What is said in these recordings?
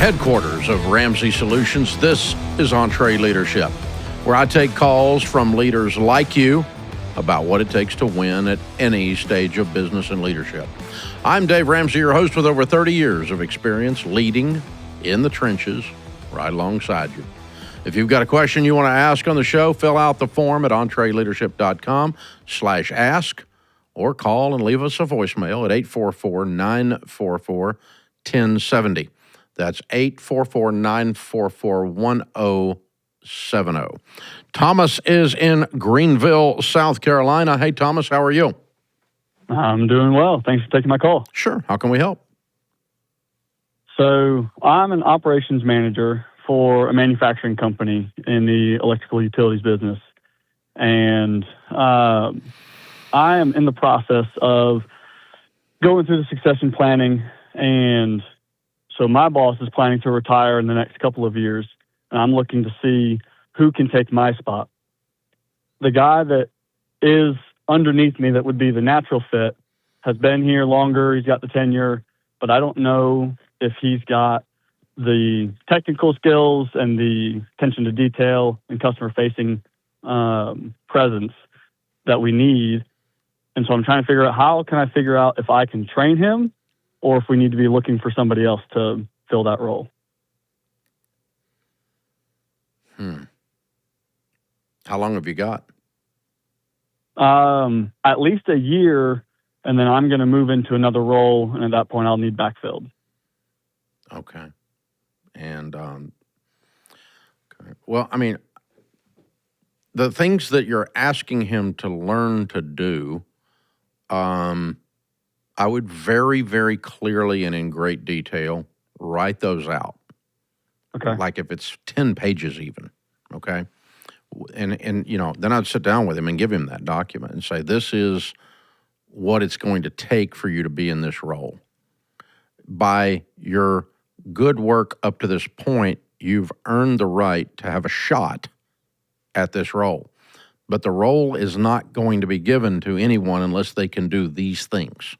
headquarters of Ramsey Solutions, this is EntreLeadership, where I take calls from leaders like you about what it takes to win at any stage of business and leadership. I'm Dave Ramsey, your host with over 30 years of experience leading in the trenches right alongside you. If you've got a question you want to ask on the show, fill out the form at EntreLeadership.com/ask or call and leave us a voicemail at 844-944-1070. That's 844-944-1070. Thomas is in Greenville, South Carolina. Hey, Thomas, how are you? I'm doing well. Thanks for taking my call. Sure. How can we help? So I'm an operations manager for a manufacturing company in the electrical utilities business. And I am in the process of going through the succession planning. And so my boss is planning to retire in the next couple of years. And I'm looking to see who can take my spot. The guy that is underneath me that would be the natural fit has been here longer. He's got the tenure, but I don't know if he's got the technical skills and the attention to detail and customer-facing presence that we need. And so I'm trying to figure out how can I figure out if I can train him or if we need to be looking for somebody else to fill that role. How long have you got? At least a year, and then I'm going to move into another role, and at that point I'll need backfilled. Okay. And, well, I mean, the things that you're asking him to learn to do, I would very, very clearly and in great detail write those out. Okay. Like if it's 10 pages even, okay? And you know, then I'd sit down with him and give him that document and say, this is what it's going to take for you to be in this role. By your good work up to this point, you've earned the right to have a shot at this role. But the role is not going to be given to anyone unless they can do these things,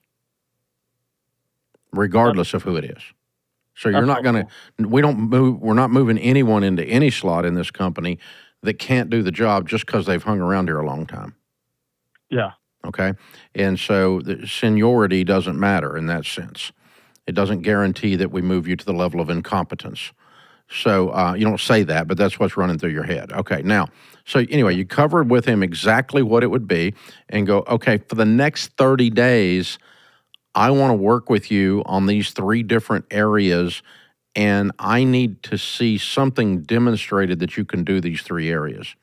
regardless of who it is. So you're not going to, we're not moving anyone into any slot in this company that can't do the job just because they've hung around here a long time. Yeah. Okay? And so the seniority doesn't matter in that sense. It doesn't guarantee that we move you to the level of incompetence. So you don't say that, but that's what's running through your head. Okay, now, so anyway, you covered with him exactly what it would be and go, okay, for the next 30 days, I want to work with you on these 3 different areas, and I need to see something demonstrated that you can do these 3 areas.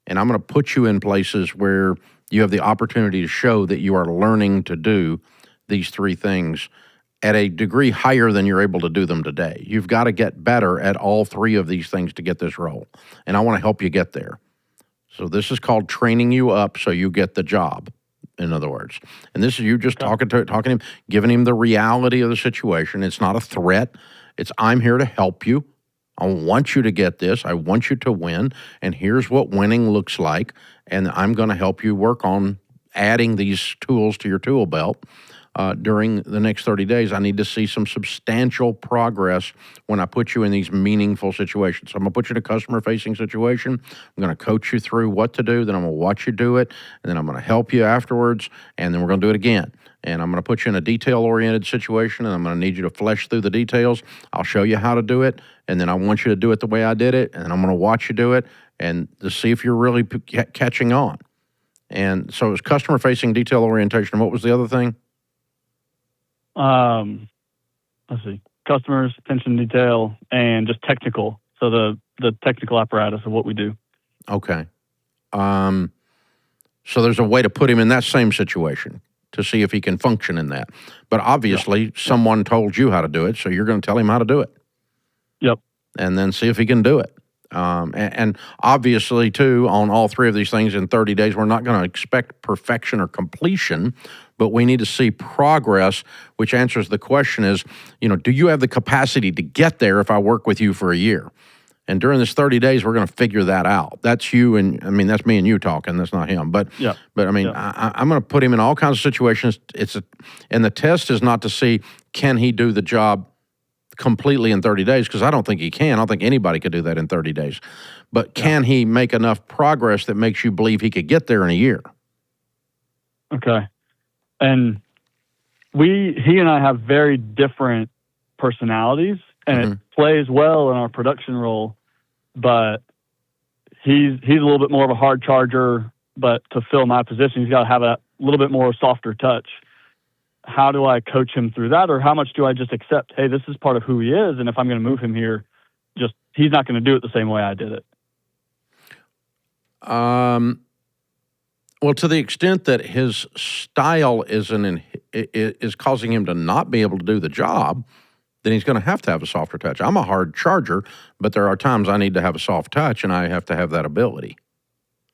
And I'm going to put you in places where you have the opportunity to show that you are learning to do these 3 things at a degree higher than you're able to do them today. You've got to get better at all 3 of these things to get this role. And I want to help you get there. So this is called training you up so you get the job, in other words. And this is you just talking to him, giving him the reality of the situation. It's not a threat. It's I'm here to help you. I want you to get this. I want you to win. And here's what winning looks like. And I'm going to help you work on adding these tools to your tool belt. During the next 30 days, I need to see some substantial progress when I put you in these meaningful situations. So I'm going to put you in a customer-facing situation. I'm going to coach you through what to do. Then I'm going to watch you do it. And then I'm going to help you afterwards. And then we're going to do it again. And I'm going to put you in a detail-oriented situation, and I'm going to need you to flesh through the details. I'll show you how to do it. And then I want you to do it the way I did it. And then I'm going to watch you do it and to see if you're really catching on. And so it was customer-facing, detail orientation. And what was the other thing? Let's see, customers, attention to detail, and just technical. So the technical apparatus of what we do. Okay. So there's a way to put him in that same situation to see if he can function in that. But obviously, someone told you how to do it, so you're going to tell him how to do it. Yep. And then see if he can do it. And obviously, too, on all 3 of these things in 30 days, we're not going to expect perfection or completion, but we need to see progress, which answers the question is, you know, do you have the capacity to get there if I work with you for a year? And during this 30 days, we're going to figure that out. That's you and, I mean, that's me and you talking. That's not him. But I mean, I'm going to put him in all kinds of situations. And the test is not to see, can he do the job completely in 30 days, because I don't think he can. I don't think anybody could do that in 30 days. But can he make enough progress that makes you believe he could get there in a year? Okay. And he and I have very different personalities, and it plays well in our production role, but he's a little bit more of a hard charger, but to fill my position, he's got to have a little bit more softer touch. How do I coach him through that? Or how much do I just accept, hey, this is part of who he is, and if I'm going to move him here, he's not going to do it the same way I did it? Well, to the extent that his style is causing him to not be able to do the job, then he's going to have a softer touch. I'm a hard charger, but there are times I need to have a soft touch, and I have to have that ability.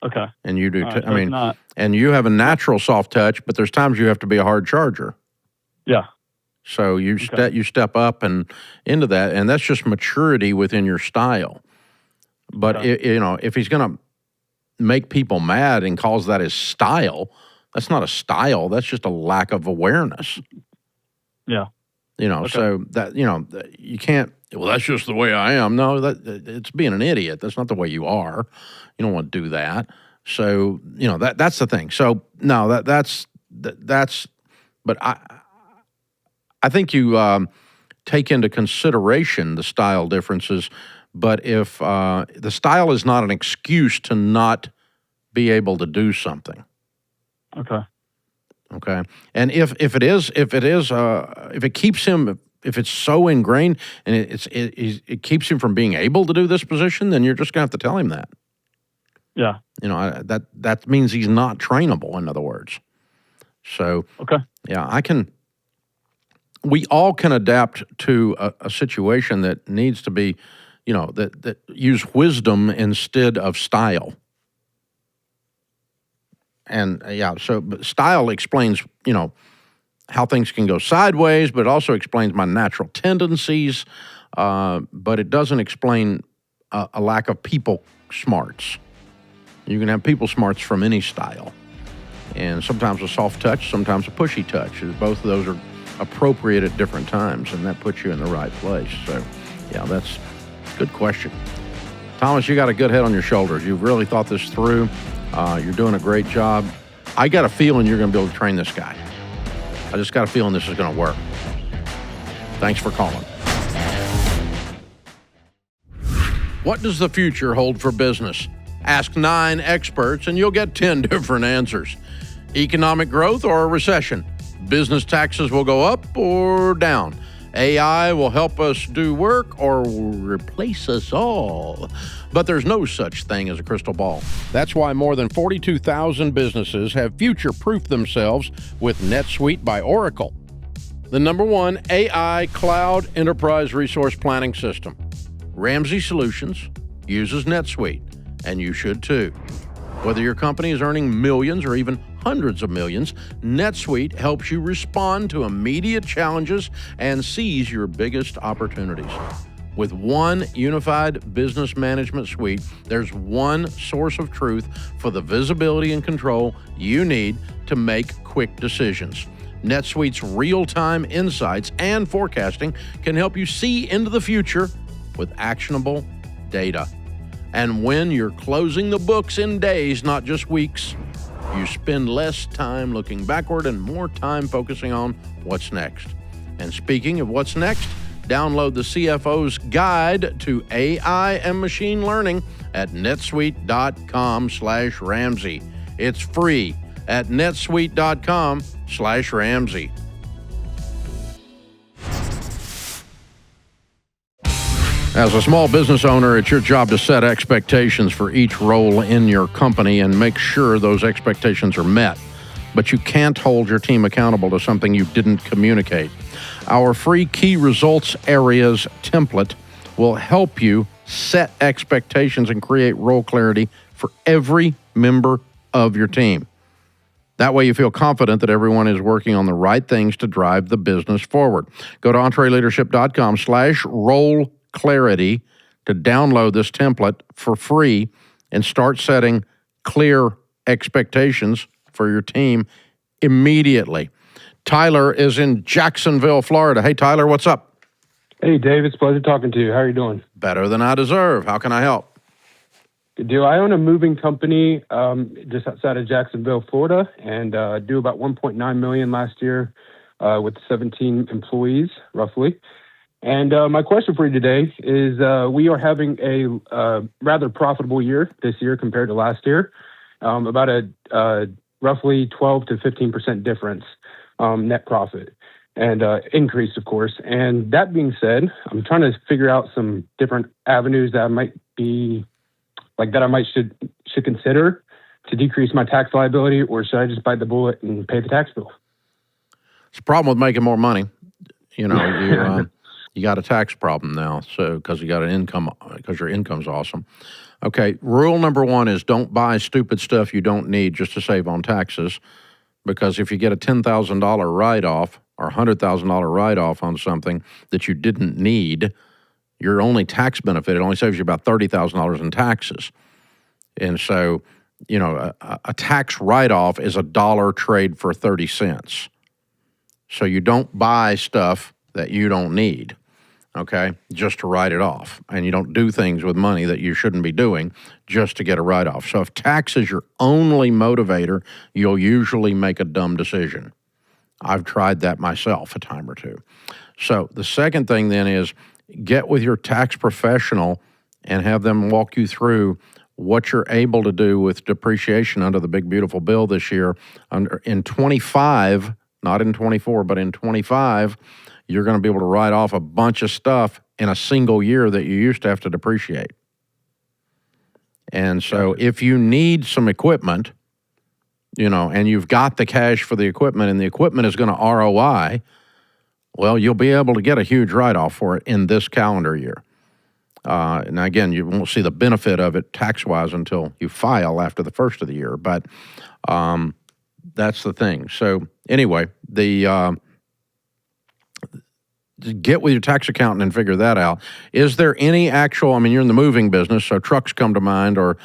Okay. And you do, right, so and you have a natural soft touch, but there's times you have to be a hard charger. Yeah. So you step up and into that, and that's just maturity within your style. But if he's going to make people mad and calls that his style, that's not a style. That's just a lack of awareness. Yeah. So that you can't. Well, that's just the way I am. No, it's being an idiot. That's not the way you are. You don't want to do that. So that's the thing. So no, that's. But I think you take into consideration the style differences. But if the style is not an excuse to not be able to do something. Okay. And if it keeps him, if it's so ingrained and it keeps him from being able to do this position, then you're just gonna have to tell him that. Yeah. That means he's not trainable, in other words. So yeah, we all can adapt to a situation that needs to be, that use wisdom instead of style. And but style explains, how things can go sideways, but it also explains my natural tendencies. But it doesn't explain a lack of people smarts. You can have people smarts from any style. And sometimes a soft touch, sometimes a pushy touch. Both of those are appropriate at different times, and that puts you in the right place. So, yeah, that's a good question. Thomas, you got a good head on your shoulders. You've really thought this through. You're doing a great job. I got a feeling you're going to be able to train this guy. I just got a feeling this is going to work. Thanks for calling. What does the future hold for business? Ask 9 experts and you'll get 10 different answers. Economic growth or a recession? Business taxes will go up or down? AI will help us do work or replace us all. But there's no such thing as a crystal ball. That's why more than 42,000 businesses have future-proofed themselves with NetSuite by Oracle, the #1 AI cloud enterprise resource planning system. Ramsey Solutions uses NetSuite, and you should too. Whether your company is earning millions or even hundreds of millions, NetSuite helps you respond to immediate challenges and seize your biggest opportunities. With one unified business management suite, there's one source of truth for the visibility and control you need to make quick decisions. NetSuite's real-time insights and forecasting can help you see into the future with actionable data. And when you're closing the books in days, not just weeks, you spend less time looking backward and more time focusing on what's next. And speaking of what's next, download the CFO's Guide to AI and Machine Learning at netsuite.com/Ramsey. It's free at netsuite.com/Ramsey. As a small business owner, it's your job to set expectations for each role in your company and make sure those expectations are met. But you can't hold your team accountable to something you didn't communicate. Our free Key Results Areas template will help you set expectations and create role clarity for every member of your team. That way you feel confident that everyone is working on the right things to drive the business forward. Go to EntreLeadership.com/role clarity to download this template for free and start setting clear expectations for your team immediately. Tyler is in Jacksonville, Florida. Hey, Tyler, what's up? Hey, Dave, it's a pleasure talking to you. How are you doing? Better than I deserve. How can I help? Good deal. I own a moving company just outside of Jacksonville, Florida, and do about 1.9 million last year with 17 employees, roughly. And my question for you today is we are having a rather profitable year this year compared to last year, about a roughly 12 to 15% difference net profit and increase, of course. And that being said, I'm trying to figure out some different avenues that might be that I might should consider to decrease my tax liability, or should I just bite the bullet and pay the tax bill? It's a problem with making more money. You know, you got a tax problem now, so because you got an income, because your income's awesome. Okay, rule number one is don't buy stupid stuff you don't need just to save on taxes, because if you get a $10,000 write-off or $100,000 write-off on something that you didn't need, your only tax benefit, it only saves you about $30,000 in taxes. And so, you know, a tax write-off is a dollar trade for 30 cents. So you don't buy stuff that you don't need, okay, just to write it off. And you don't do things with money that you shouldn't be doing just to get a write-off. So if tax is your only motivator, you'll usually make a dumb decision. I've tried that myself a time or two. So the second thing then is get with your tax professional and have them walk you through what you're able to do with depreciation under the big beautiful bill this year. In 25, not in 24, but in 25, you're going to be able to write off a bunch of stuff in a single year that you used to have to depreciate. And so if you need some equipment, you know, and you've got the cash for the equipment and the equipment is going to ROI, well, you'll be able to get a huge write-off for it in this calendar year. Now, again, you won't see the benefit of it tax-wise until you file after the first of the year, but that's the thing. So anyway, get with your tax accountant and figure that out. Is there any actual, I mean, you're in the moving business, so trucks come to mind, or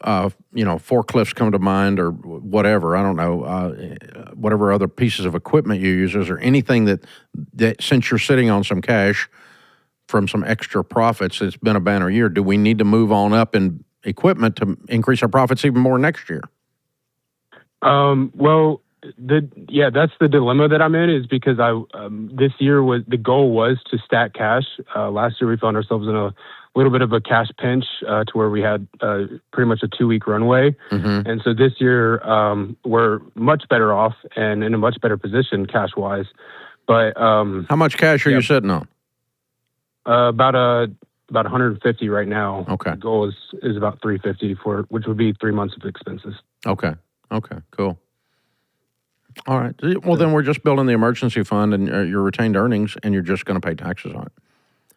forklifts come to mind, or whatever, I don't know, whatever other pieces of equipment you use. Is there anything that since you're sitting on some cash from some extra profits, it's been a banner year, do we need to move on up in equipment to increase our profits even more next year? Well, that's the dilemma that I'm in, is because this year the goal was to stack cash. Last year we found ourselves in a little bit of a cash pinch to where we had pretty much a 2-week runway. Mm-hmm. And so this year we're much better off and in a much better position cash-wise. But how much cash are you sitting on? About 150 right now. Okay. The goal is about 350 which would be 3 months of expenses. Okay, cool. All right. Well, then we're just building the emergency fund and your retained earnings, and you're just going to pay taxes on it.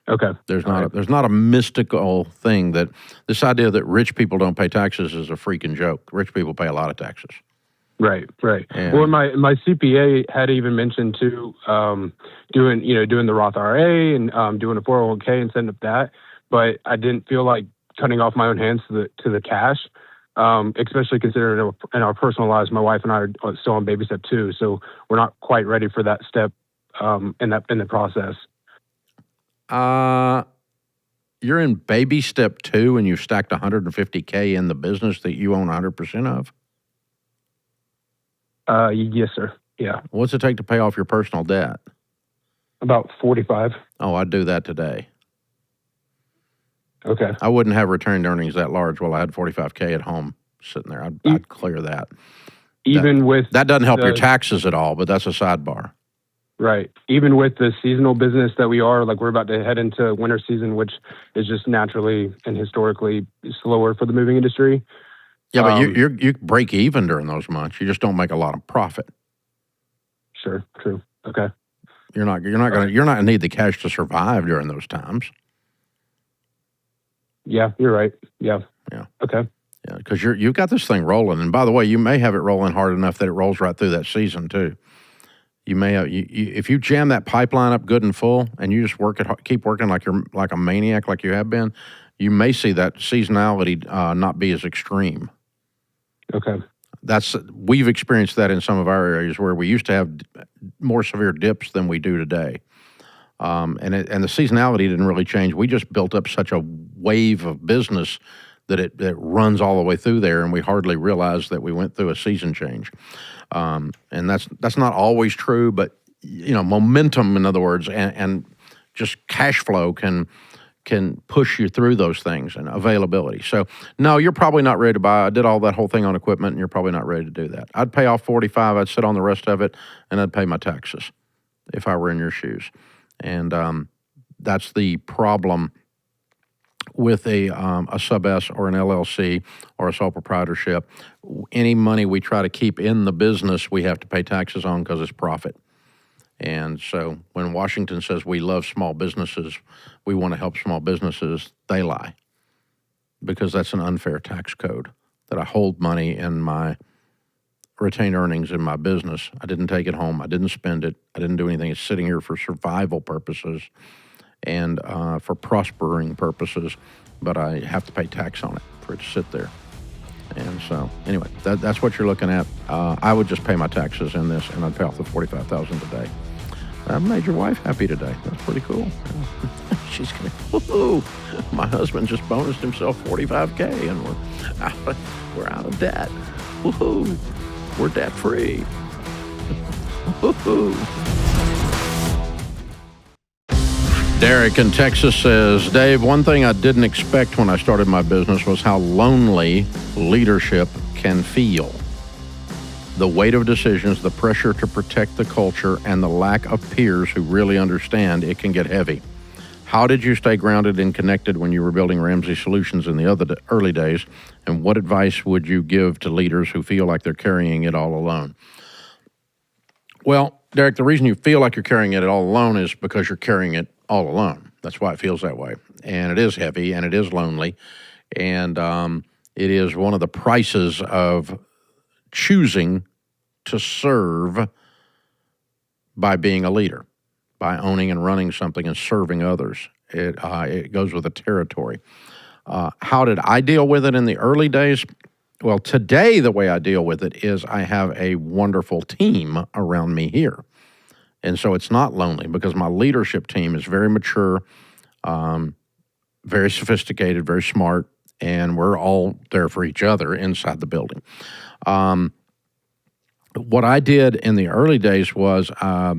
Okay. There's not a mystical thing that this idea that rich people don't pay taxes is a freaking joke. Rich people pay a lot of taxes. Right. And, well, my CPA had even mentioned too, doing the Roth IRA and doing a 401k and setting up that, but I didn't feel like cutting off my own hands to the cash, especially considering in our personal lives, my wife and I are still on baby step 2, so we're not quite ready for that step in the process. You're in baby step 2 and you've stacked $150K in the business that you own 100% of? Yes, sir. Yeah. What's it take to pay off your personal debt? About 45. Oh, I'd do that today. Okay. I wouldn't have retained earnings that large while I had 45K at home sitting there. I'd clear that. That doesn't help your taxes at all, but that's a sidebar. Right. Even with the seasonal business that we are, like we're about to head into winter season, which is just naturally and historically slower for the moving industry. Yeah, but you break even during those months. You just don't make a lot of profit. Sure. True. Okay. You're not gonna need the cash to survive during those times. Yeah, you're right. Yeah. Okay. Yeah, because you've got this thing rolling, and by the way, you may have it rolling hard enough that it rolls right through that season too. You may have, if you jam that pipeline up good and full, and you just keep working like you're like a maniac, like you have been, you may see that seasonality not be as extreme. Okay. We've experienced that in some of our areas where we used to have more severe dips than we do today. And the seasonality didn't really change. We just built up such a wave of business that it runs all the way through there, and we hardly realized that we went through a season change. And that's not always true, but momentum, in other words, and just cash flow can push you through those things, and availability. So no, you're probably not ready to buy. I did all that whole thing on equipment, and you're probably not ready to do that. I'd pay off 45. I'd sit on the rest of it, and I'd pay my taxes if I were in your shoes. And that's the problem with a sub-S or an LLC or a sole proprietorship. Any money we try to keep in the business, we have to pay taxes on because it's profit. And so when Washington says we love small businesses, we want to help small businesses, they lie, because that's an unfair tax code, that I hold money in my retained earnings in my business. I didn't take it home. I didn't spend it. I didn't do anything. It's sitting here for survival purposes and for prospering purposes, but I have to pay tax on it for it to sit there. And so, anyway, that's what you're looking at. I would just pay my taxes in this, and I'd pay off the $45,000 today. I made your wife happy today. That's pretty cool. She's going, woohoo! My husband just bonused himself $45K, and we're out of debt. Woohoo! We're debt free. Woohoo! Derek in Texas says, Dave, one thing I didn't expect when I started my business was how lonely leadership can feel. The weight of decisions, the pressure to protect the culture, and the lack of peers who really understand, it can get heavy. How did you stay grounded and connected when you were building Ramsey Solutions in the early days? And what advice would you give to leaders who feel like they're carrying it all alone? Well, Derek, the reason you feel like you're carrying it all alone is because you're carrying it all alone. That's why it feels that way. And it is heavy, and it is lonely. And it is one of the prices of choosing to serve by being a leader, by owning and running something and serving others. It goes with the territory. How did I deal with it in the early days? Well, today the way I deal with it is I have a wonderful team around me here. And so it's not lonely because my leadership team is very mature, very sophisticated, very smart, and we're all there for each other inside the building. What I did in the early days was I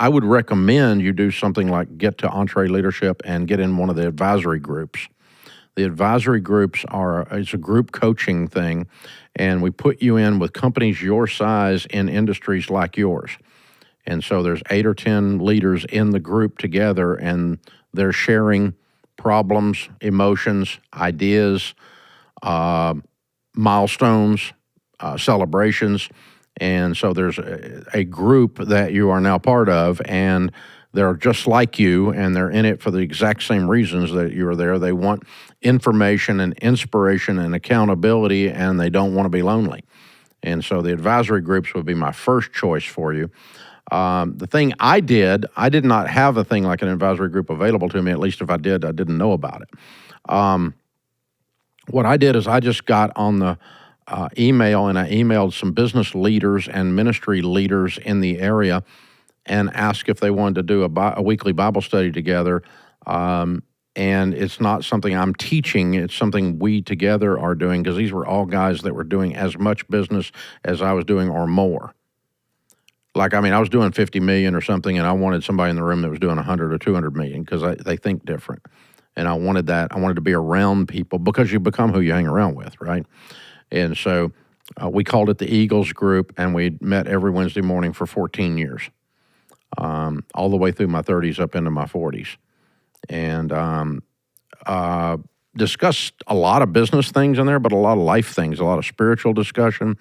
would recommend you do something like get to EntreLeadership and get in one of the advisory groups. The advisory groups it's a group coaching thing, and we put you in with companies your size in industries like yours. And so there's 8 or 10 leaders in the group together, and they're sharing problems, emotions, ideas, milestones, celebrations. And so there's a group that you are now part of, and they're just like you, and they're in it for the exact same reasons that you are there. They want information and inspiration and accountability, and they don't want to be lonely. And so the advisory groups would be my first choice for you. The thing I did not have a thing like an advisory group available to me. At least if I did, I didn't know about it. What I did is I just got on the email, and I emailed some business leaders and ministry leaders in the area and asked if they wanted to do a weekly Bible study together. And it's not something I'm teaching. It's something we together are doing, because these were all guys that were doing as much business as I was doing or more. I was doing 50 million or something, and I wanted somebody in the room that was doing 100 or 200 million, because they think different. And I wanted that. I wanted to be around people, because you become who you hang around with, right? And so we called it the Eagles Group, and we met every Wednesday morning for 14 years, all the way through my 30s up into my 40s. And discussed a lot of business things in there, but a lot of life things, a lot of spiritual discussion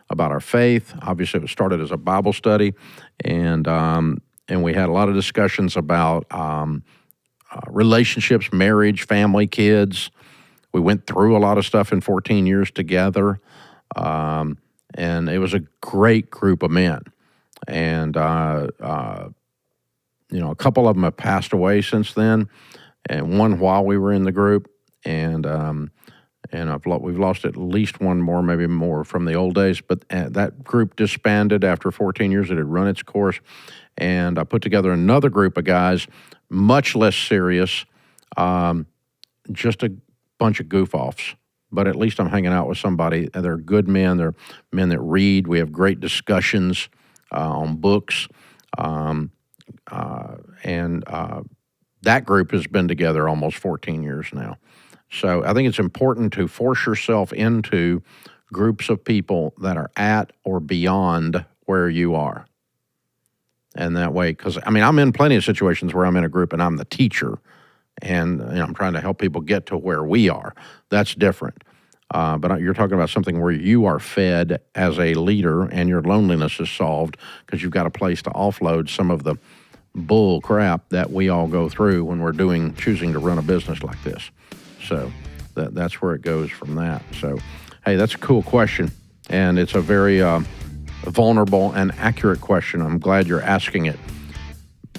about our faith. Obviously, it started as a Bible study, and we had a lot of discussions about relationships, marriage, family, kids. We went through a lot of stuff in 14 years together, and it was a great group of men. And a couple of them have passed away since then, and one while we were in the group, and we've lost at least one more, maybe more, from the old days. But that group disbanded after 14 years. It had run its course, and I put together another group of guys, much less serious, just a bunch of goof-offs. But at least I'm hanging out with somebody. They're good men. They're men that read. We have great discussions on books. That group has been together almost 14 years now. So I think it's important to force yourself into groups of people that are at or beyond where you are. And that way, because, I mean, I'm in plenty of situations where I'm in a group and I'm the teacher, and I'm trying to help people get to where we are. That's different. But you're talking about something where you are fed as a leader and your loneliness is solved because you've got a place to offload some of the bull crap that we all go through when we're choosing to run a business like this. So that's where it goes from that. So, hey, that's a cool question, and it's a very vulnerable and accurate question. I'm glad you're asking it.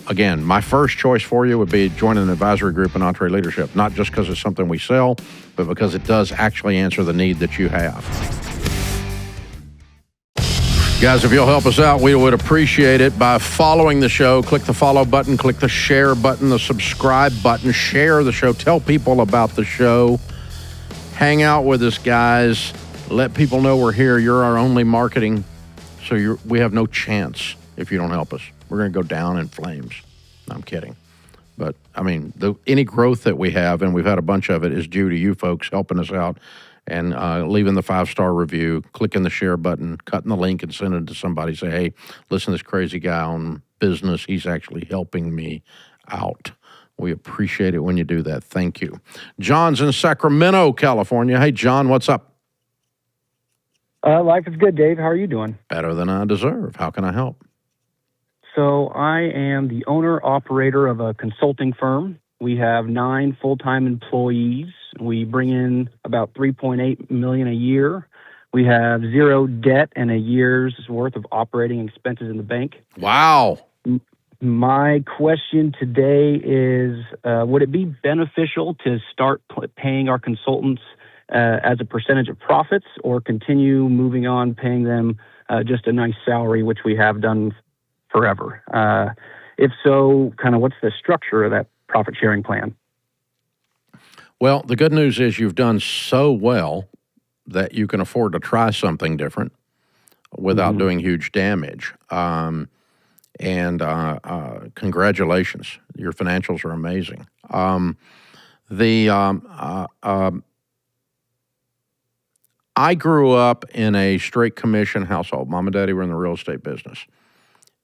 Again, my first choice for you would be join an advisory group in EntreLeadership, not just because it's something we sell, but because it does actually answer the need that you have. Guys, if you'll help us out, we would appreciate it by following the show. Click the follow button, click the share button, the subscribe button, share the show, tell people about the show. Hang out with us, guys. Let people know we're here. You're our only marketing, so we have no chance if you don't help us. We're going to go down in flames. No, I'm kidding. But, I mean, any growth that we have, and we've had a bunch of it, is due to you folks helping us out and leaving the 5-star review, clicking the share button, cutting the link and sending it to somebody. Say, hey, listen to this crazy guy on business. He's actually helping me out. We appreciate it when you do that. Thank you. John's in Sacramento, California. Hey, John, what's up? Life is good, Dave. How are you doing? Better than I deserve. How can I help? So I am the owner-operator of a consulting firm. We have 9 full-time employees. We bring in about $3.8 million a year. We have 0 debt and a year's worth of operating expenses in the bank. Wow. My question today is, would it be beneficial to start paying our consultants as a percentage of profits, or continue moving on paying them just a nice salary, which we have done forever? If so, kind of what's the structure of that profit sharing plan? Well, the good news is you've done so well that you can afford to try something different without doing huge damage. Congratulations. Your financials are amazing. I grew up in a straight commission household. Mom and Daddy were in the real estate business.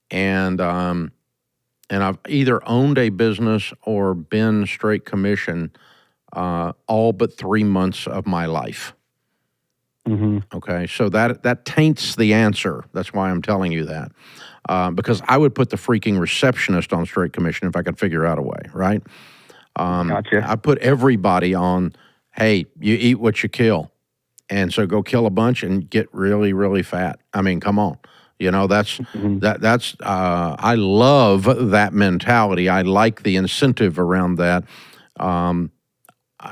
And I've either owned a business or been straight commission all but 3 months of my life. Okay, so that taints the answer. That's why I'm telling you that. Because I would put the freaking receptionist on straight commission if I could figure out a way, right? Gotcha. I put everybody on, hey, you eat what you kill. And so go kill a bunch and get really, really fat. I mean, come on. You know, that's I love that mentality. I like the incentive around that.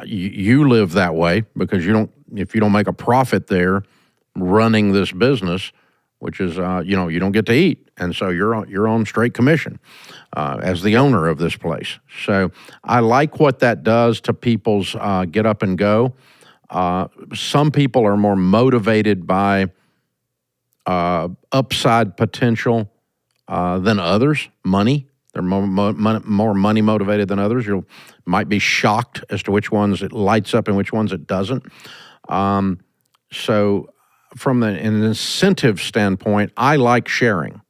You live that way because if you don't make a profit there running this business, which is, you don't get to eat. And so you're on straight commission as the owner of this place. So I like what that does to people's get up and go. Some people are more motivated by upside potential than others. Money. They're more money motivated than others. You might be shocked as to which ones it lights up and which ones it doesn't. So from an incentive standpoint, I like sharing.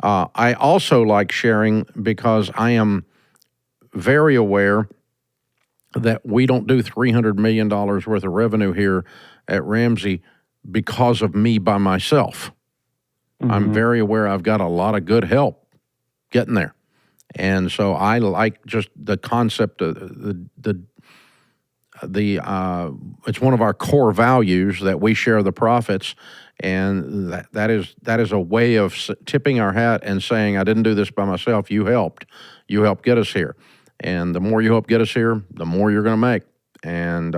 I also like sharing because I am very aware that we don't do $300 million worth of revenue here at Ramsey because of me by myself. I'm very aware I've got a lot of good help getting there. And so I like just the concept of it's one of our core values that we share the profits, and that is a way of tipping our hat and saying, I didn't do this by myself. You helped get us here. And the more you help get us here, the more you're going to make. And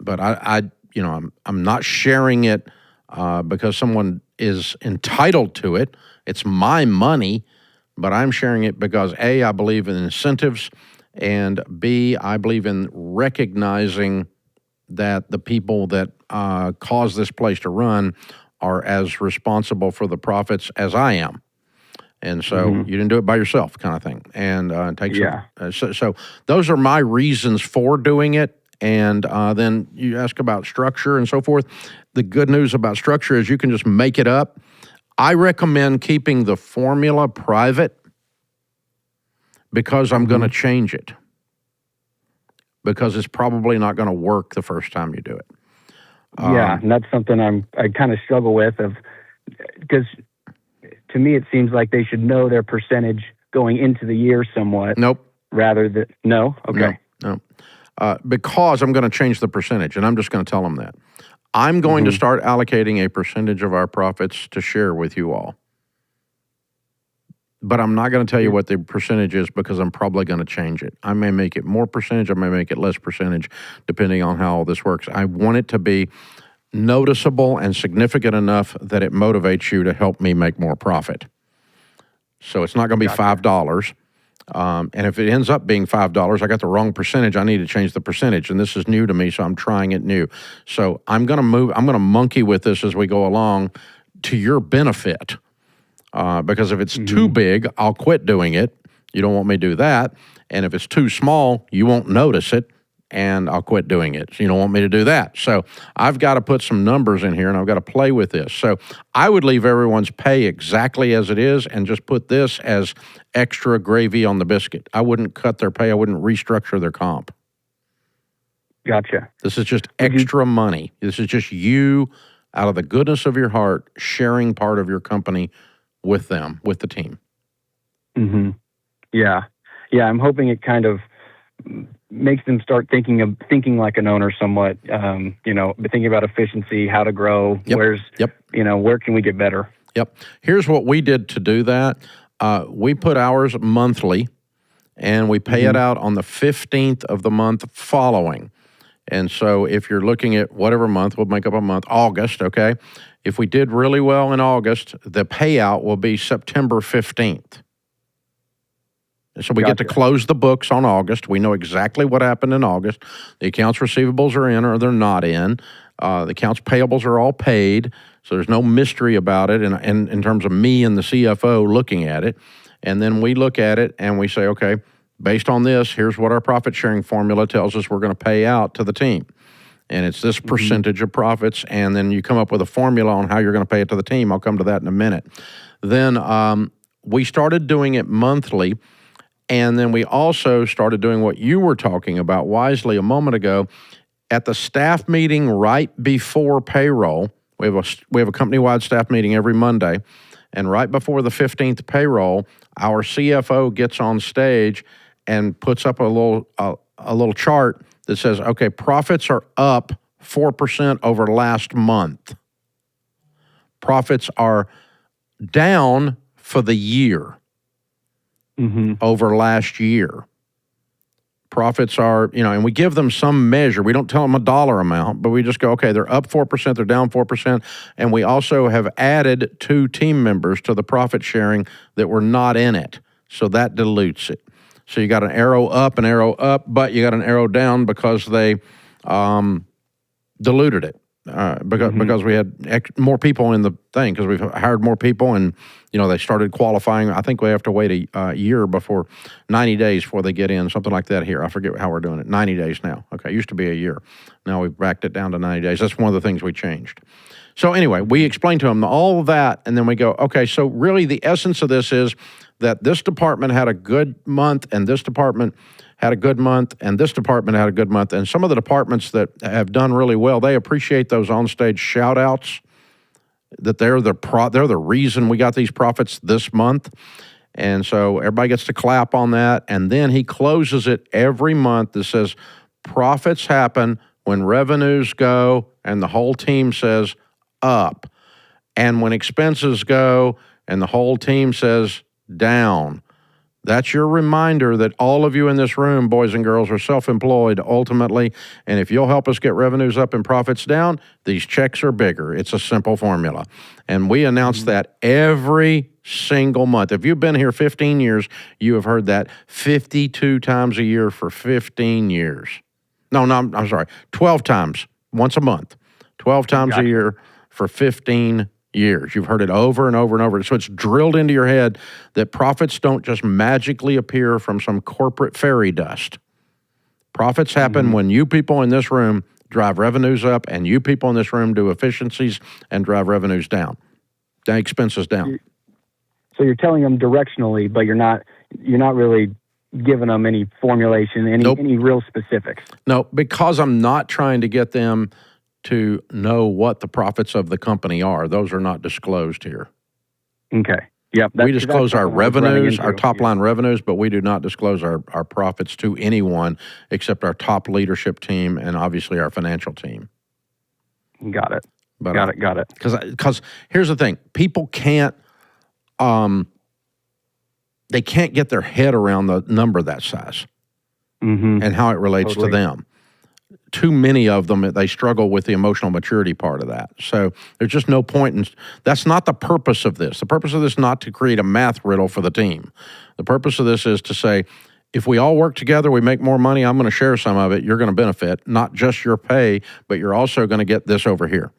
but I'm not sharing it because someone is entitled to it. It's my money, but I'm sharing it because A, I believe in incentives, and B, I believe in recognizing that the people that cause this place to run are as responsible for the profits as I am. And so you didn't do it by yourself, kind of thing. And it takes so those are my reasons for doing it. And then you ask about structure and so forth. The good news about structure is you can just make it up. I recommend keeping the formula private because I'm going to change it. Because it's probably not going to work the first time you do it. And that's something I kind of struggle with, because to me it seems like they should know their percentage going into the year somewhat. Nope. Rather than okay. No. Because I'm going to change the percentage, and I'm just going to tell them that I'm going to start allocating a percentage of our profits to share with you all. But I'm not going to tell you what the percentage is because I'm probably going to change it. I may make it more percentage, I may make it less percentage, depending on how all this works. I want it to be noticeable and significant enough that it motivates you to help me make more profit. So it's not going to be $5. And if it ends up being $5, I got the wrong percentage, I need to change the percentage. And this is new to me, so I'm trying it new. So I'm going to monkey with this as we go along to your benefit. Because if it's too big, I'll quit doing it. You don't want me to do that. And if it's too small, you won't notice it, and I'll quit doing it. So you don't want me to do that. So I've got to put some numbers in here, and I've got to play with this. So I would leave everyone's pay exactly as it is and just put this as extra gravy on the biscuit. I wouldn't cut their pay. I wouldn't restructure their comp. Gotcha. This is just extra money. This is just you, out of the goodness of your heart, sharing part of your company with them, with the team. Yeah. I'm hoping it kind of makes them start thinking like an owner somewhat. Thinking about efficiency, how to grow. Where can we get better? Here's what we did to do that. We put ours monthly, and we pay it out on the 15th of the month following. And so if you're looking at whatever month, we'll make up a month, August, okay? If we did really well in August, the payout will be September 15th. So we get to close the books on August. We know exactly what happened in August. The accounts receivables are in or they're not in. The accounts payables are all paid, so there's no mystery about it and in terms of me and the CFO looking at it. And then we look at it and we say, okay, based on this, here's what our profit sharing formula tells us we're going to pay out to the team. And it's this percentage of profits, and then you come up with a formula on how you're going to pay it to the team. I'll come to that in a minute. Then we started doing it monthly, and then we also started doing what you were talking about wisely a moment ago. At the staff meeting right before payroll, we have a company-wide staff meeting every Monday, and right before the 15th payroll, our CFO gets on stage and puts up a little chart that says, okay, profits are up 4% over last month. Profits are down for the year over last year. Profits are, and we give them some measure. We don't tell them a dollar amount, but we just go, okay, they're up 4%, they're down 4%. And we also have added 2 team members to the profit sharing that were not in it. So that dilutes it. So you got an arrow up, but you got an arrow down because they diluted it. Because we had more people in the thing, because we've hired more people, and they started qualifying. I think we have to wait a year 90 days before they get in, something like that here. I forget how we're doing it. 90 days now. Okay, it used to be a year. Now we've backed it down to 90 days. That's one of the things we changed. So anyway, we explained to them all of that, and then we go, okay, so really the essence of this is that this department had a good month, and this department had a good month, and this department had a good month. And some of the departments that have done really well, they appreciate those on-stage shout-outs, that they're the reason we got these profits this month. And so everybody gets to clap on that. And then he closes it every month that says, profits happen when revenues go, and the whole team says, up. And when expenses go, and the whole team says, down. That's your reminder that all of you in this room, boys and girls, are self-employed ultimately. And if you'll help us get revenues up and profits down, these checks are bigger. It's a simple formula. And we announce that every single month. If you've been here 15 years, you have heard that 52 times a year for 15 years. No, I'm sorry, 12 times, once a month, 12 times a year for 15 years. You've heard it over and over and over. So it's drilled into your head that profits don't just magically appear from some corporate fairy dust. Profits happen when you people in this room drive revenues up and you people in this room do efficiencies and drive revenues down, expenses down. So you're telling them directionally, but you're not really giving them any formulation, any real specifics. No, because I'm not trying to get them to know what the profits of the company are. Those are not disclosed here. Okay. Yep. We disclose our revenues, our top line revenues, but we do not disclose our profits to anyone except our top leadership team and obviously our financial team. Got it. But Got it. Because here's the thing. People can't, they can't get their head around the number that size and how it relates to them. Too many of them, they struggle with the emotional maturity part of that. So there's just no point in, that's not the purpose of this. The purpose of this is not to create a math riddle for the team. The purpose of this is to say, if we all work together, we make more money, I'm going to share some of it, you're going to benefit, not just your pay, but you're also going to get this over here.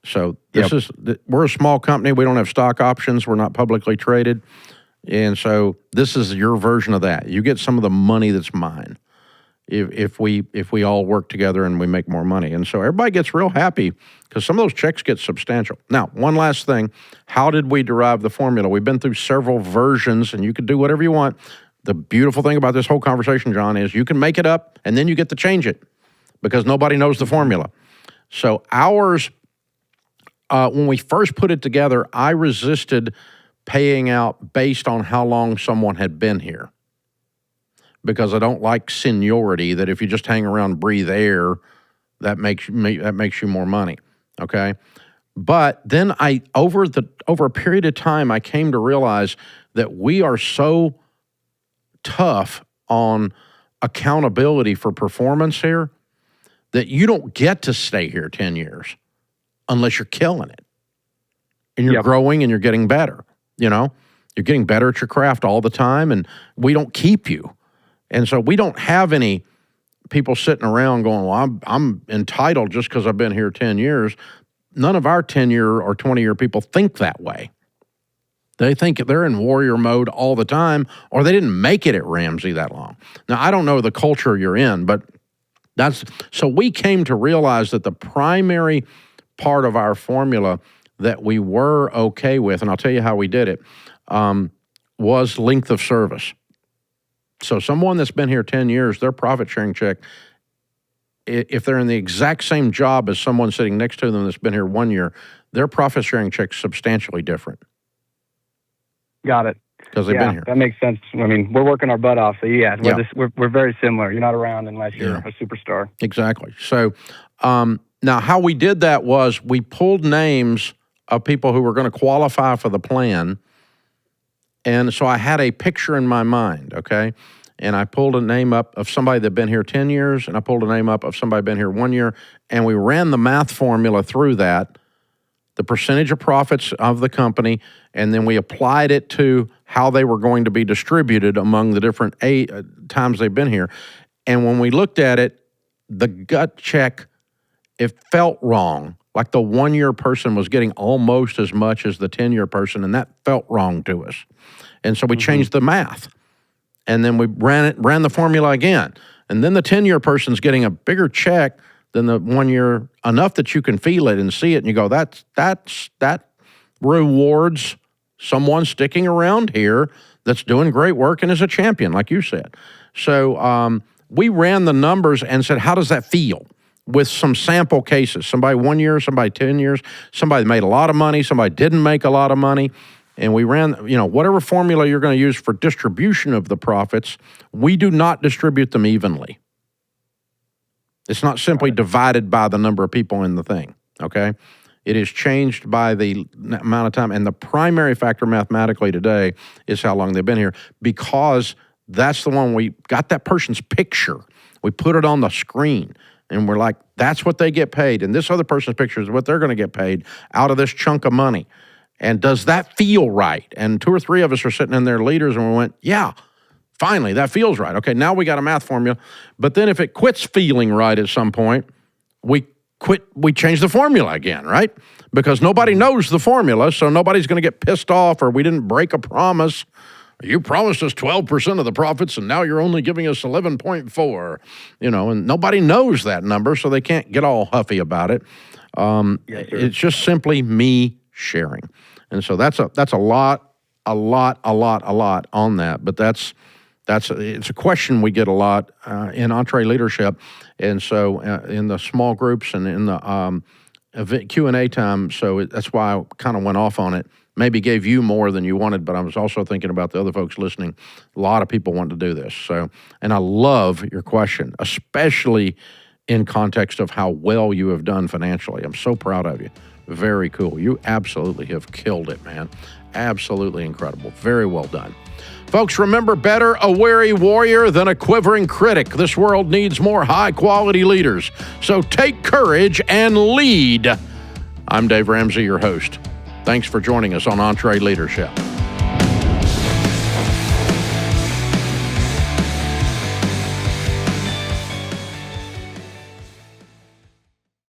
So we're a small company, we don't have stock options, we're not publicly traded, and so this is your version of that. You get some of the money that's mine. If we all work together and we make more money. And so everybody gets real happy because some of those checks get substantial. Now, one last thing, how did we derive the formula? We've been through several versions and you can do whatever you want. The beautiful thing about this whole conversation, John, is you can make it up and then you get to change it because nobody knows the formula. So ours, when we first put it together, I resisted paying out based on how long someone had been here, because I don't like seniority, that if you just hang around and breathe air, that makes you more money, okay? But then over a period of time, I came to realize that we are so tough on accountability for performance here that you don't get to stay here 10 years unless you're killing it. And you're growing and you're getting better, you know? You're getting better at your craft all the time, and we don't keep you. And so we don't have any people sitting around going, well, I'm entitled just because I've been here 10 years. None of our 10-year or 20-year people think that way. They think they're in warrior mode all the time, or they didn't make it at Ramsey that long. Now, I don't know the culture you're in, but so we came to realize that the primary part of our formula that we were okay with, and I'll tell you how we did it, was length of service. So someone that's been here 10 years, their profit sharing check, if they're in the exact same job as someone sitting next to them that's been here 1 year, their profit sharing check's substantially different. Got it. Because they've been here. That makes sense. I mean, we're working our butt off. So we're very similar. You're not around unless you're a superstar. Exactly. So now how we did that was we pulled names of people who were going to qualify for the plan. And so I had a picture in my mind, okay? And I pulled a name up of somebody that had been here 10 years, and I pulled a name up of somebody been here 1 year, and we ran the math formula through that, the percentage of profits of the company, and then we applied it to how they were going to be distributed among the different times they've been here. And when we looked at it, the gut check, it felt wrong. Like the 1 year person was getting almost as much as the 10-year person, and that felt wrong to us. And so we changed the math. And then we ran the formula again. And then the 10-year person's getting a bigger check than the 1 year, enough that you can feel it and see it, and you go, that rewards someone sticking around here that's doing great work and is a champion, like you said. So we ran the numbers and said, how does that feel? With some sample cases, somebody 1 year, somebody 10 years, somebody made a lot of money, somebody didn't make a lot of money. And we ran, whatever formula you're going to use for distribution of the profits, we do not distribute them evenly. It's not simply divided by the number of people in the thing, okay? It is changed by the amount of time. And the primary factor mathematically today is how long they've been here, because that's the one we got that person's picture. We put it on the screen and we're like, that's what they get paid. And this other person's picture is what they're going to get paid out of this chunk of money. And does that feel right? And 2 or 3 of us are sitting in there, leaders, and we went, yeah, finally, that feels right. Okay, now we got a math formula. But then if it quits feeling right at some point, we change the formula again, right? Because nobody knows the formula, so nobody's going to get pissed off, or we didn't break a promise. You promised us 12% of the profits, and now you're only giving us 11.4, and nobody knows that number, so they can't get all huffy about it. It's just simply me sharing. And so that's a lot on that, but it's a question we get a lot in EntreLeadership. And so in the small groups and in the Q&A time, so that's why I kind of went off on it. Maybe gave you more than you wanted, but I was also thinking about the other folks listening. A lot of people want to do this. So, and I love your question, especially in context of how well you have done financially. I'm so proud of you. Very cool. You absolutely have killed it, man. Absolutely incredible. Very well done. Folks, remember, better a wary warrior than a quivering critic. This world needs more high-quality leaders. So take courage and lead. I'm Dave Ramsey, your host. Thanks for joining us on EntreLeadership.